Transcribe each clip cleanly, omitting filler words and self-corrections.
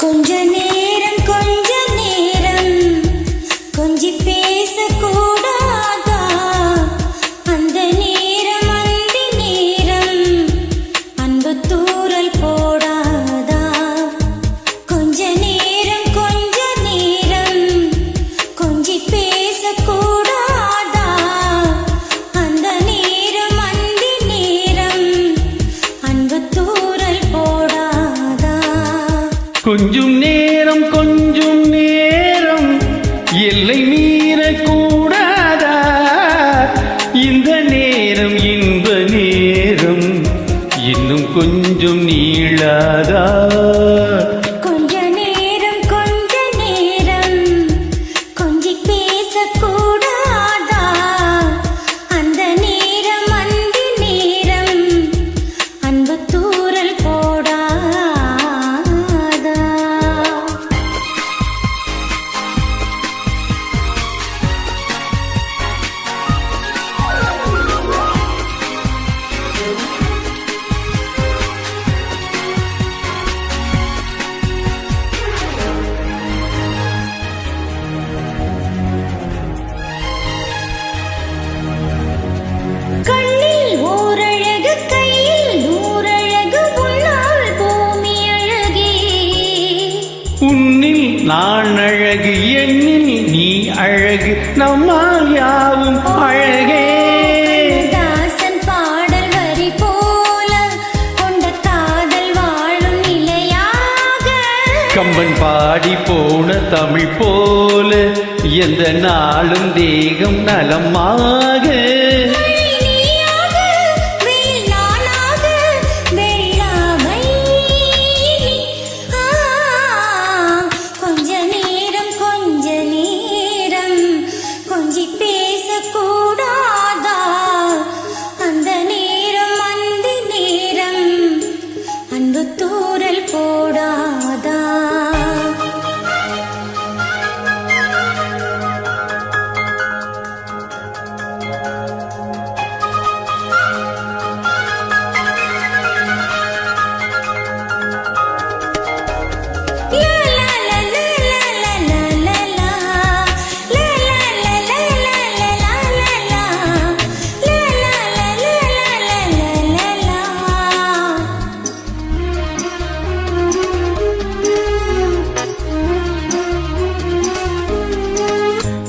கொஞ்ச நேரம் கொஞ்சி பேசக்கூடாதா? அந்த நேரம் அந்தி நேரம் அன்பு தூறல் போடாதா? கொஞ்ச நேரம் கொஞ்சி பேசக்கூடாதா? அந்த நேரம் அந்தி நேரம் அன்பு தூறல் போடாதா? கொஞ்சம் நேரம் எல்லை மீறக்கூடாதா? இந்த நேரம் இன்ப நேரம் இன்னும் கொஞ்சம் நீளாதா? கொஞ்ச நேரம் கொஞ்சி பேசக்கூடாதா? அந்த நேரம் அந்தி நேரம் அன்பு தூறல் போடாதா? கண்ணில் ஓரழகு கையில் நூறழகு உன்னால் பூமி அழகே. உன்னில் நான் அழகு எண்ணில் நீ அழகு நம்மால் யாவும் அழகே. தாசன் பாடல் வரி போல கொண்ட காதல் வாழும் நிலையாக. கம்பன் பாடி போன தமிழ் போல எந்த நாளும் தேகம் நலமாக. கொஞ்ச நேரம் கொஞ்சி பேசக்கூடாதா? அந்த நேரம் அந்தி நேரம் அன்பு தூறல் போடாதா?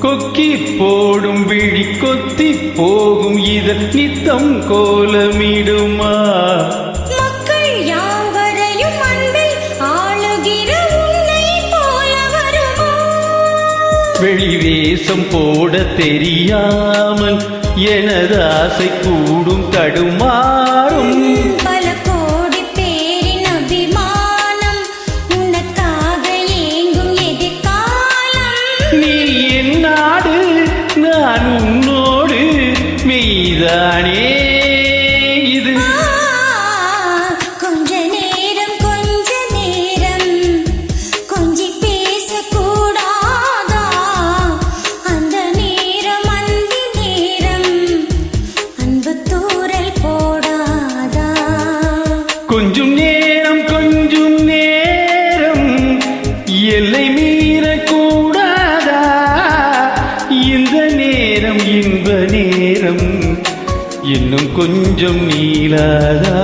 கொக்கி போடும் விழி கொத்தி போகும் இதழ் நித்தம் கோலமிடுமா? மக்கள் யாவரையும் அன்பில் ஆளுகிற உன்னை போல வருமா? வெளி வேஷம் போட தெரியாமல் எனது ஆசை கூடும் தடுமாறும். பல கோடி பேரின் அபிமானம் உனக்காக ஏங்கும் எதிர்காலம். நீ என் நாடு நான் உன்னோடு மெய்தானே இது. கொஞ்ச நேரம் கொஞ்சி பேசக்கூடாதா? அந்த நேரம் அந்தி நேரம் அன்பு தூறல் போடாதா? கொஞ்சம் நேரம் எல்லை மீறக்கூடாதா? இந்த நேரம் இன்ப நேரம் இன்னும் கொஞ்சம் நீளாதா?